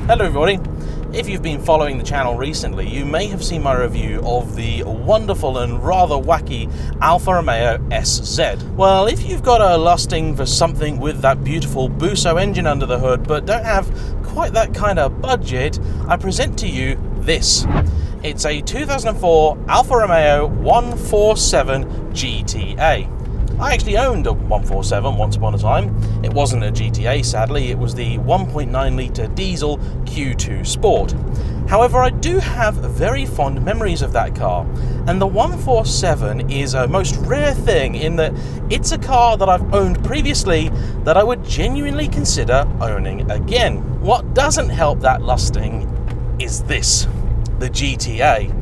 Hello everybody. If you've been following the channel recently, you may have seen my review of the wonderful and rather wacky Alfa Romeo SZ. Well, if you've got a lusting for something with that beautiful Busso engine under the hood but don't have quite that kind of budget, I present to you this. It's a 2004 Alfa Romeo 147 GTA. I actually owned a 147 once upon a time. It wasn't a GTA, sadly, it was the 1.9 litre diesel Q2 Sport. However, I do have very fond memories of that car, and the 147 is a most rare thing in that it's a car that I've owned previously that I would genuinely consider owning again. What doesn't help that lusting is this, the GTA.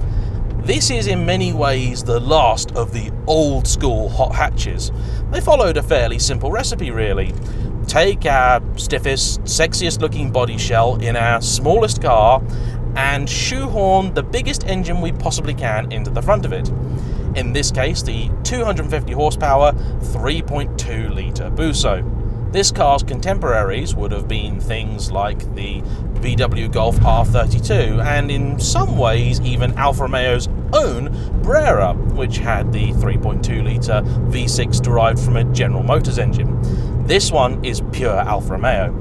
This is in many ways the last of the old school hot hatches. They followed a fairly simple recipe really. Take our stiffest, sexiest looking body shell in our smallest car and shoehorn the biggest engine we possibly can into the front of it. In this case, the 250 horsepower 3.2 litre Busso. This car's contemporaries would have been things like the VW Golf R32 and in some ways even Alfa Romeo's own Brera, which had the 3.2 litre V6 derived from a General Motors engine. This one is pure Alfa Romeo.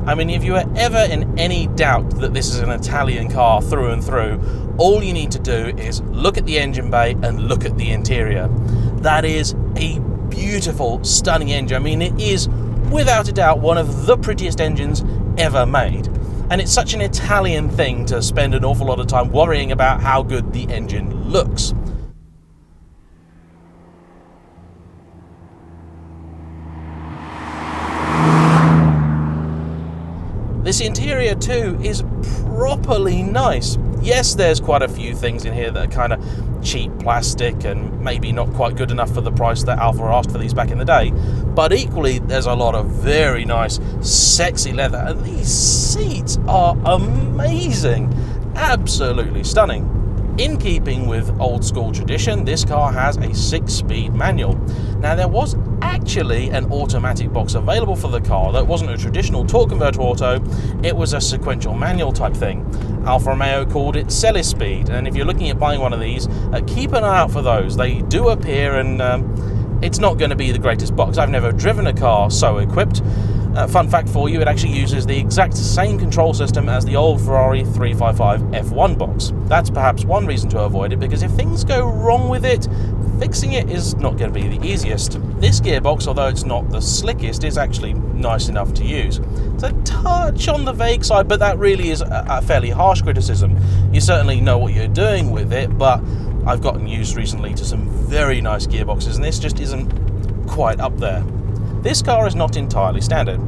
I mean, if you are ever in any doubt that this is an Italian car through and through, all you need to do is look at the engine bay and look at the interior. That is a beautiful, stunning engine. I mean, it is without a doubt one of the prettiest engines ever made. And it's such an Italian thing to spend an awful lot of time worrying about how good the engine looks. This interior too is properly nice. Yes, there's quite a few things in here that are kind of cheap plastic and maybe not quite good enough for the price that Alfa asked for these back in the day, but equally there's a lot of very nice sexy leather, and these seats are amazing, absolutely stunning. In keeping with old school tradition, this car has a 6-speed manual. Now, there was actually an automatic box available for the car that wasn't a traditional torque converter auto, it was a sequential manual type thing. Alfa Romeo called it Speed, and if you're looking at buying one of these, keep an eye out for those. They do appear, and it's not going to be the greatest box. I've never driven a car so equipped. Fun fact for you, it actually uses the exact same control system as the old Ferrari 355 F1 box. That's perhaps one reason to avoid it, because if things go wrong with it, fixing it is not going to be the easiest. This gearbox, although it's not the slickest, is actually nice enough to use. It's a touch on the vague side, but that really is a fairly harsh criticism. You certainly know what you're doing with it, but I've gotten used recently to some very nice gearboxes, and this just isn't quite up there. This car is not entirely standard.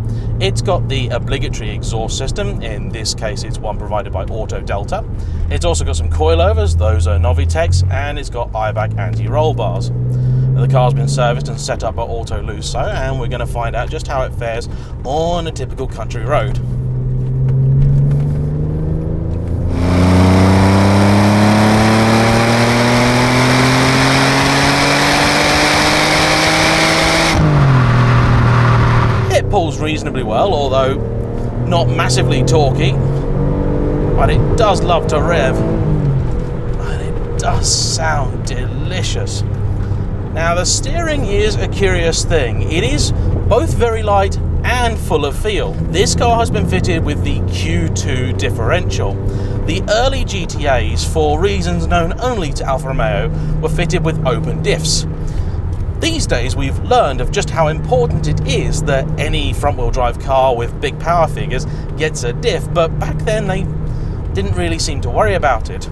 It's got the obligatory exhaust system, in this case it's one provided by Auto Delta. It's also got some coilovers, those are Novitec's, and it's got IBAC anti-roll bars. The car's been serviced and set up by Auto Lusso, and we're going to find out just how it fares on a typical country road. Pulls reasonably well, although not massively torquey, but it does love to rev, and it does sound delicious. Now, the steering is a curious thing. It is both very light and full of feel. This car has been fitted with the Q2 differential. The early GTAs, for reasons known only to Alfa Romeo, were fitted with open diffs. These days we've learned of just how important it is that any front-wheel drive car with big power figures gets a diff, but back then they didn't really seem to worry about it.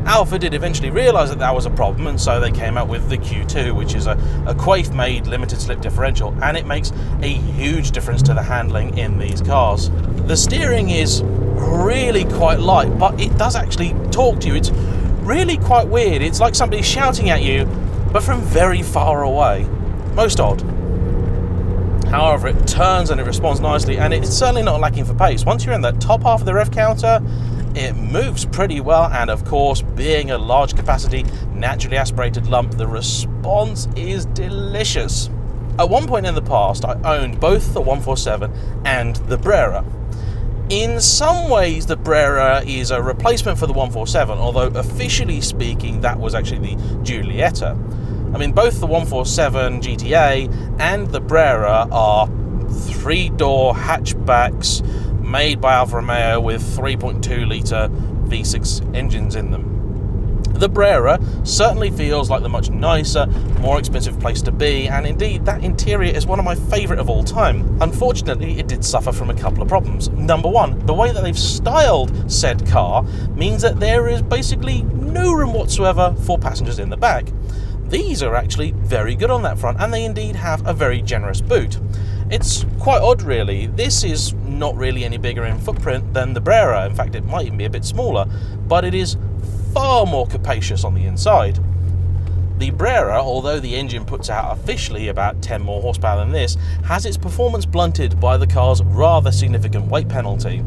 Alfa did eventually realise that that was a problem, and so they came out with the Q2, which is a Quaife-made limited slip differential, and it makes a huge difference to the handling in these cars. The steering is really quite light, but it does actually talk to you. It's really quite weird. It's like somebody shouting at you, but from very far away. Most odd. However, it turns and it responds nicely, and it's certainly not lacking for pace. Once you're in the top half of the rev counter, it moves pretty well, and of course, being a large capacity, naturally aspirated lump, the response is delicious. At one point in the past, I owned both the 147 and the Brera. In some ways, the Brera is a replacement for the 147, although officially speaking, that was actually the Giulietta. I mean, both the 147 GTA and the Brera are 3-door hatchbacks made by Alfa Romeo with 3.2-litre V6 engines in them. The Brera certainly feels like the much nicer, more expensive place to be, and indeed that interior is one of my favourite of all time. Unfortunately, it did suffer from a couple of problems. Number one, the way that they've styled said car means that there is basically no room whatsoever for passengers in the back. These are actually very good on that front, and they indeed have a very generous boot. It's quite odd, really. This is not really any bigger in footprint than the Brera. In fact, it might even be a bit smaller, but it is far more capacious on the inside. The Brera, although the engine puts out officially about 10 more horsepower than this, has its performance blunted by the car's rather significant weight penalty.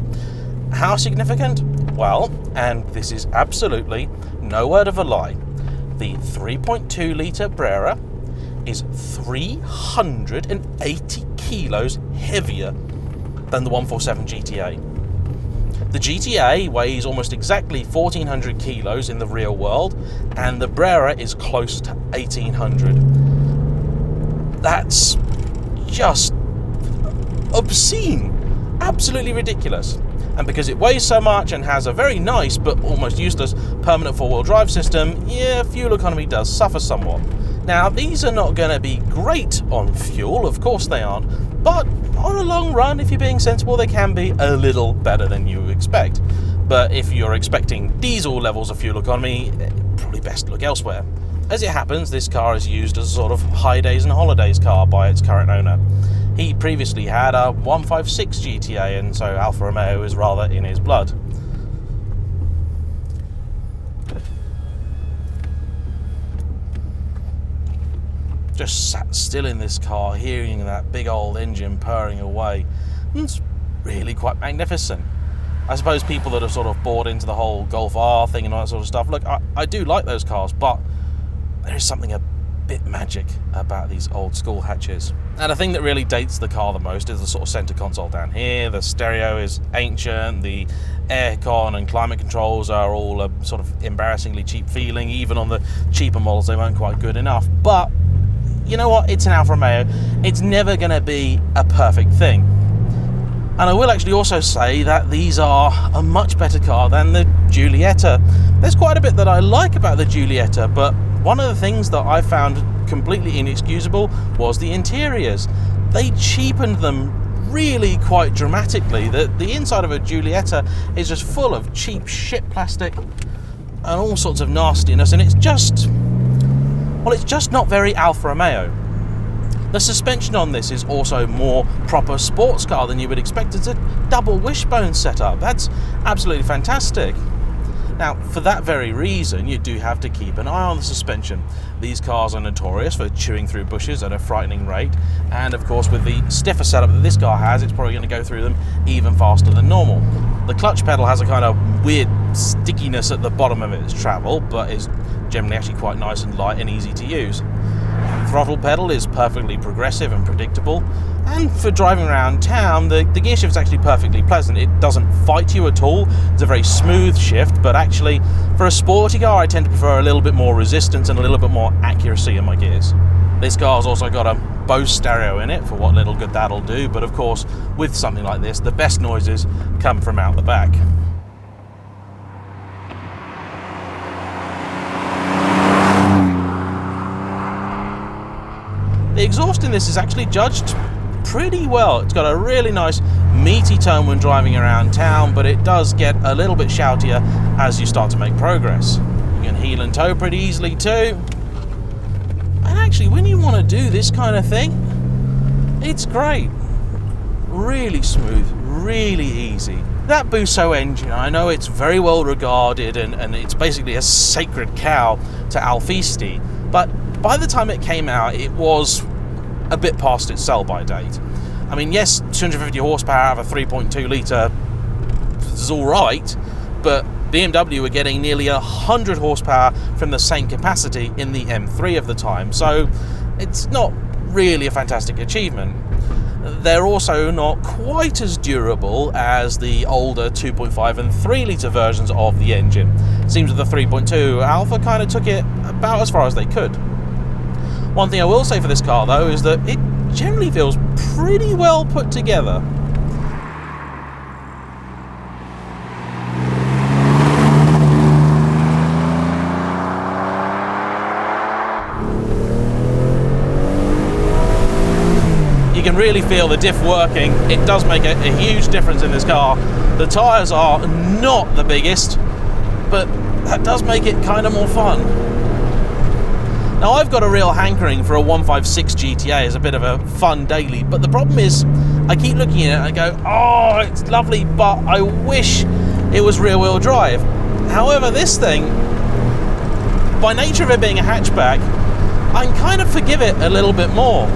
How significant? Well, and this is absolutely no word of a lie, the 3.2-litre Brera is 380 kilos heavier than the 147 GTA. The GTA weighs almost exactly 1,400 kilos in the real world, and the Brera is close to 1,800. That's just obscene, absolutely ridiculous. And because it weighs so much and has a very nice but almost useless permanent four-wheel drive system, yeah, fuel economy does suffer somewhat. Now, these are not going to be great on fuel, of course they aren't, but on a long run, if you're being sensible, they can be a little better than you expect. But if you're expecting diesel levels of fuel economy, probably best to look elsewhere. As it happens, this car is used as a sort of high days and holidays car by its current owner. He previously had a 156 GTA, and so Alfa Romeo is rather in his blood. Just sat still in this car, hearing that big old engine purring away. It's really quite magnificent. I suppose people that have sort of bought into the whole Golf R thing and all that sort of stuff, look, I do like those cars, but there is something a bit magic about these old school hatches. And the thing that really dates the car the most is the sort of center console down here. The stereo is ancient, the aircon and climate controls are all a sort of embarrassingly cheap feeling. Even on the cheaper models, they weren't quite good enough. But you know what? It's an Alfa Romeo. It's never going to be a perfect thing. And I will actually also say that these are a much better car than the Giulietta. There's quite a bit that I like about the Giulietta, but one of the things that I found completely inexcusable was the interiors. They cheapened them really quite dramatically. The inside of a Giulietta is just full of cheap shit plastic and all sorts of nastiness, and it's just not very Alfa Romeo. The suspension on this is also more proper sports car than you would expect. It's a double wishbone setup. That's absolutely fantastic. Now, for that very reason, you do have to keep an eye on the suspension. These cars are notorious for chewing through bushes at a frightening rate, and of course with the stiffer setup that this car has, it's probably going to go through them even faster than normal. The clutch pedal has a kind of weird stickiness at the bottom of its travel, but is generally actually quite nice and light and easy to use. Throttle pedal is perfectly progressive and predictable, and for driving around town, the gear shift is actually perfectly pleasant. It doesn't fight you at all. It's a very smooth shift, but actually for a sporty car I tend to prefer a little bit more resistance and a little bit more accuracy in my gears. This car's also got a Bose stereo in it for what little good that'll do, but of course with something like this the best noises come from out the back. The exhaust in this is actually judged pretty well. It's got a really nice meaty tone when driving around town, but it does get a little bit shoutier as you start to make progress. You can heel and toe pretty easily too. And actually, when you want to do this kind of thing, it's great. Really smooth, really easy. That Busso engine, I know it's very well regarded and it's basically a sacred cow to Alfisti, but by the time it came out, it was a bit past its sell-by date. I mean, yes, 250 horsepower out of a 3.2 litre is all right, but BMW were getting nearly 100 horsepower from the same capacity in the M3 of the time, so it's not really a fantastic achievement. They're also not quite as durable as the older 2.5 and 3 litre versions of the engine. It seems with the 3.2, Alfa kind of took it about as far as they could. One thing I will say for this car though is that it generally feels pretty well put together. You can really feel the diff working. It does make a huge difference in this car. The tyres are not the biggest, but that does make it kind of more fun. Now, I've got a real hankering for a 156 GTA as a bit of a fun daily, but the problem is I keep looking at it and I go, oh, it's lovely, but I wish it was rear-wheel drive. However, this thing, by nature of it being a hatchback, I can kind of forgive it a little bit more.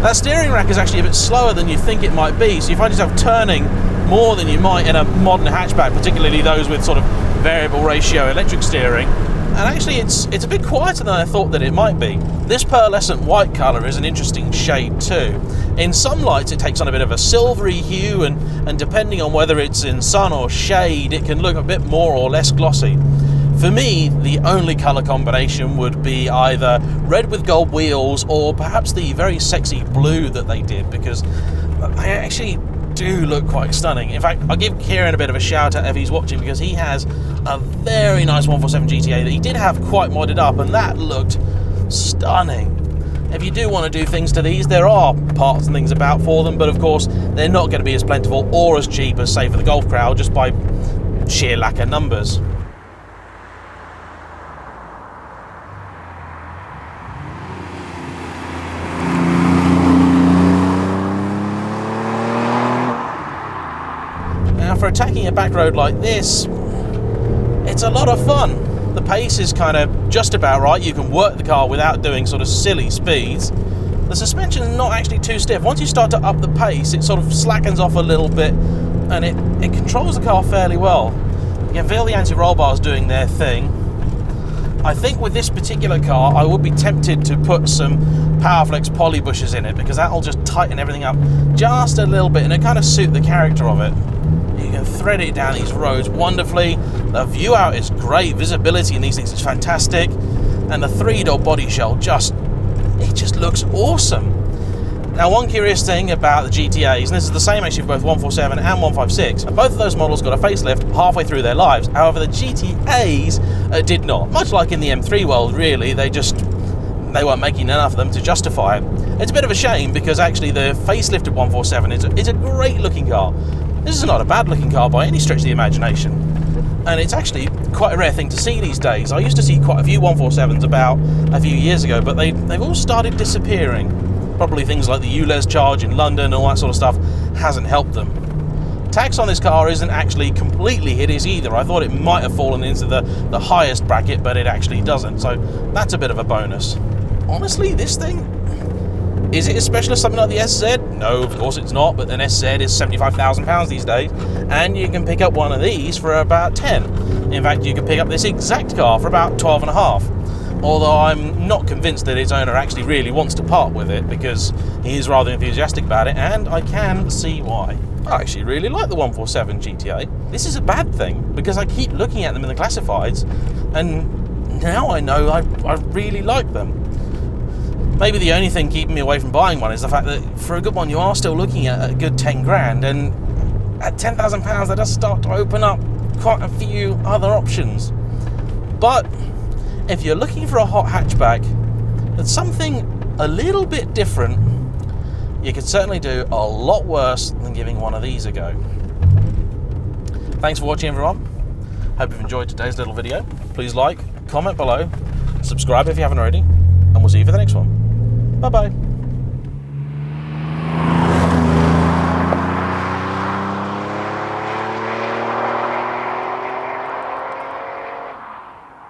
That steering rack is actually a bit slower than you think it might be, so you find yourself turning more than you might in a modern hatchback, particularly those with sort of variable ratio electric steering. And actually it's a bit quieter than I thought that it might be. This pearlescent white colour is an interesting shade too. In some lights it takes on a bit of a silvery hue, and depending on whether it's in sun or shade, it can look a bit more or less glossy. For me, the only colour combination would be either red with gold wheels or perhaps the very sexy blue that they did, because they actually do look quite stunning. In fact, I'll give Kieran a bit of a shout out if he's watching, because he has a very nice 147 GTA that he did have quite modded up, and that looked stunning. If you do want to do things to these, there are parts and things about for them, but of course they're not going to be as plentiful or as cheap as, say, for the Golf crowd, just by sheer lack of numbers. For attacking a back road like this, it's a lot of fun. The pace is kind of just about right. You can work the car without doing sort of silly speeds. The suspension is not actually too stiff. Once you start to up the pace, it sort of slackens off a little bit, and it controls the car fairly well. You can feel the anti-roll bars doing their thing. I think with this particular car, I would be tempted to put some Powerflex poly bushes in it, because that'll just tighten everything up just a little bit, and it kind of suit the character of it. You can thread it down these roads wonderfully. The view out is great. Visibility in these things is fantastic. And the 3-door body shell just looks awesome. Now, one curious thing about the GTAs, and this is the same actually for both 147 and 156, and both of those models got a facelift halfway through their lives. However, the GTAs did not. Much like in the M3 world, really, they weren't making enough of them to justify it. It's a bit of a shame, because actually the facelifted 147 is a great looking car. This is not a bad looking car by any stretch of the imagination, and it's actually quite a rare thing to see these days. I used to see quite a few 147s about a few years ago, but they've all started disappearing. Probably things like the ULEZ charge in London and all that sort of stuff hasn't helped them. Tax on this car isn't actually completely hideous either. I thought it might have fallen into the highest bracket, but it actually doesn't, so that's a bit of a bonus. Honestly, this thing, is it as special as something like the SZ? No, of course it's not, but an SZ is £75,000 these days, and you can pick up one of these for about 10. In fact, you can pick up this exact car for about 12.5. Although I'm not convinced that its owner actually really wants to part with it, because he is rather enthusiastic about it, and I can see why. I actually really like the 147 GTA. This is a bad thing, because I keep looking at them in the classifieds, and now I know I really like them. Maybe the only thing keeping me away from buying one is the fact that for a good one you are still looking at a good 10 grand, and at £10,000 that does start to open up quite a few other options. But if you're looking for a hot hatchback that's something a little bit different, you could certainly do a lot worse than giving one of these a go. Thanks for watching, everyone. Hope you've enjoyed today's little video. Please like, comment below, subscribe if you haven't already, and we'll see you for the next one. Bye-bye.